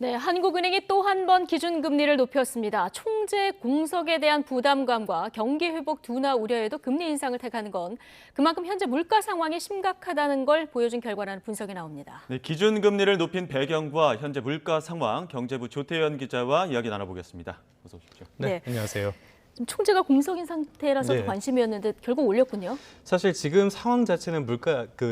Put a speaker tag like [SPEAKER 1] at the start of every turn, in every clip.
[SPEAKER 1] 네, 한국은행이 또 한 번 기준금리를 높였습니다. 총재 공석에 대한 부담감과 경기 회복 둔화 우려에도 금리 인상을 택하는 건 그만큼 현재 물가 상황이 심각하다는 걸 보여준 결과라는 분석이 나옵니다.
[SPEAKER 2] 네, 기준금리를 높인 배경과 현재 물가 상황, 경제부 조태현 기자와 이야기 나눠보겠습니다. 어서 오십시오.
[SPEAKER 1] 네.
[SPEAKER 3] 안녕하세요.
[SPEAKER 1] 지금 총재가 공석인 상태라서
[SPEAKER 3] 네.
[SPEAKER 1] 관심이었는데 결국 올렸군요.
[SPEAKER 3] 사실 지금 상황 자체는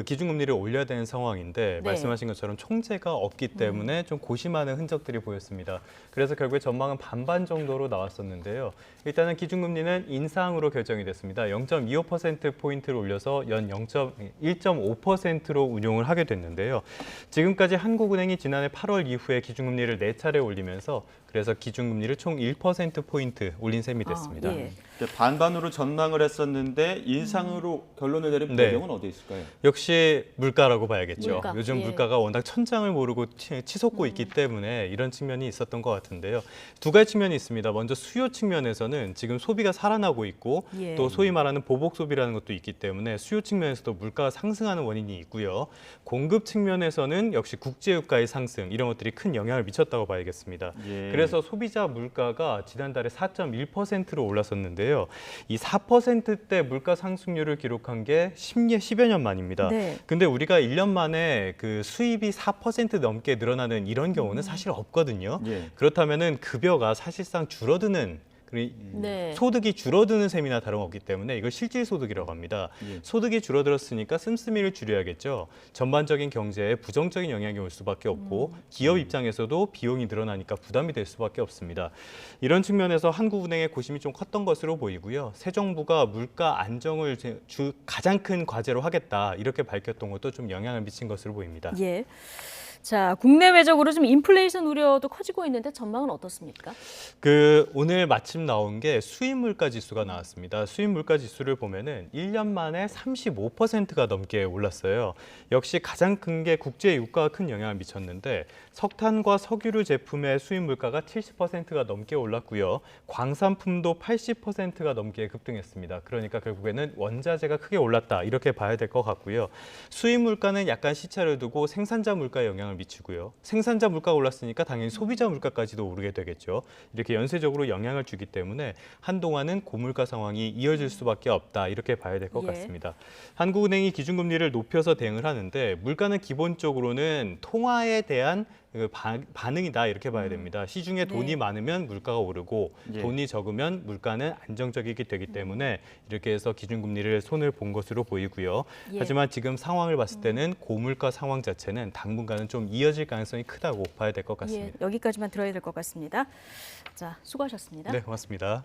[SPEAKER 3] 기준금리를 올려야 되는 상황인데
[SPEAKER 1] 네.
[SPEAKER 3] 말씀하신 것처럼 총재가 없기 때문에 좀 고심하는 흔적들이 보였습니다. 그래서 결국에 전망은 반반 정도로 나왔었는데요. 일단은 기준금리는 인상으로 결정이 됐습니다. 0.25%포인트를 올려서 연 1.5%로 운용을 하게 됐는데요. 지금까지 한국은행이 지난해 8월 이후에 기준금리를 4차례 올리면서 그래서 기준금리를 총 1%포인트 올린 셈이 됐습니다.
[SPEAKER 1] 예.
[SPEAKER 2] 반반으로 전망을 했었는데 인상으로 결론을 내린
[SPEAKER 3] 네.
[SPEAKER 2] 배경은 어디에 있을까요?
[SPEAKER 3] 역시 물가라고 봐야겠죠.
[SPEAKER 1] 물가,
[SPEAKER 3] 요즘
[SPEAKER 1] 예.
[SPEAKER 3] 물가가 워낙 천장을 모르고 치솟고 있기 때문에 이런 측면이 있었던 것 같은데요. 두 가지 측면이 있습니다. 먼저 수요 측면에서는 지금 소비가 살아나고 있고
[SPEAKER 1] 예.
[SPEAKER 3] 또 소위 말하는 보복 소비라는 것도 있기 때문에 수요 측면에서도 물가가 상승하는 원인이 있고요. 공급 측면에서는 역시 국제유가의 상승 이런 것들이 큰 영향을 미쳤다고 봐야겠습니다.
[SPEAKER 2] 예.
[SPEAKER 3] 그래서 소비자 물가가 지난달에 4.1%로 올랐었는데요. 이 4%대 물가 상승률을 기록한 게 10여 년 만입니다.
[SPEAKER 1] 네.
[SPEAKER 3] 근데 우리가 1년 만에 그 수입이 4% 넘게 늘어나는 이런 경우는 사실 없거든요.
[SPEAKER 2] 예.
[SPEAKER 3] 그렇다면은 급여가 사실상 줄어드는
[SPEAKER 1] 네.
[SPEAKER 3] 소득이 줄어드는 셈이나 다름없기 때문에 이걸 실질소득이라고 합니다.
[SPEAKER 2] 예.
[SPEAKER 3] 소득이 줄어들었으니까 씀씀이를 줄여야겠죠. 전반적인 경제에 부정적인 영향이 올 수밖에 없고 기업 입장에서도 비용이 늘어나니까 부담이 될 수밖에 없습니다. 이런 측면에서 한국은행의 고심이 좀 컸던 것으로 보이고요. 새 정부가 물가 안정을 가장 큰 과제로 하겠다 이렇게 밝혔던 것도 좀 영향을 미친 것으로 보입니다.
[SPEAKER 1] 예. 자, 국내외적으로 좀 인플레이션 우려도 커지고 있는데 전망은 어떻습니까?
[SPEAKER 3] 오늘 마침 나온 게 수입 물가 지수가 나왔습니다. 수입 물가 지수를 보면은 1년 만에 35%가 넘게 올랐어요. 역시 가장 큰 게 국제 유가가 큰 영향을 미쳤는데 석탄과 석유류 제품의 수입 물가가 70%가 넘게 올랐고요. 광산품도 80%가 넘게 급등했습니다. 그러니까 결국에는 원자재가 크게 올랐다 이렇게 봐야 될 것 같고요. 수입 물가는 약간 시차를 두고 생산자 물가에 영향을 미치고요. 생산자 물가가 올랐으니까 당연히 소비자 물가까지도 오르게 되겠죠. 이렇게 연쇄적으로 영향을 주기 때문에 한동안은 고물가 상황이 이어질 수밖에 없다 이렇게 봐야 될 것
[SPEAKER 1] 예.
[SPEAKER 3] 같습니다. 한국은행이 기준금리를 높여서 대응을 하는데 물가는 기본적으로는 통화에 대한 반응이다 이렇게 봐야 됩니다. 시중에 돈이
[SPEAKER 1] 네.
[SPEAKER 3] 많으면 물가가 오르고
[SPEAKER 2] 예.
[SPEAKER 3] 돈이 적으면 물가는 안정적이게 되기 때문에 이렇게 해서 기준금리를 손을 본 것으로 보이고요.
[SPEAKER 1] 예.
[SPEAKER 3] 하지만 지금 상황을 봤을 때는 고물가 상황 자체는 당분간은 좀 이어질 가능성이 크다고 봐야 될 것
[SPEAKER 1] 예,
[SPEAKER 3] 같습니다.
[SPEAKER 1] 여기까지만 들어야 될 것 같습니다. 자, 수고하셨습니다.
[SPEAKER 3] 네, 고맙습니다.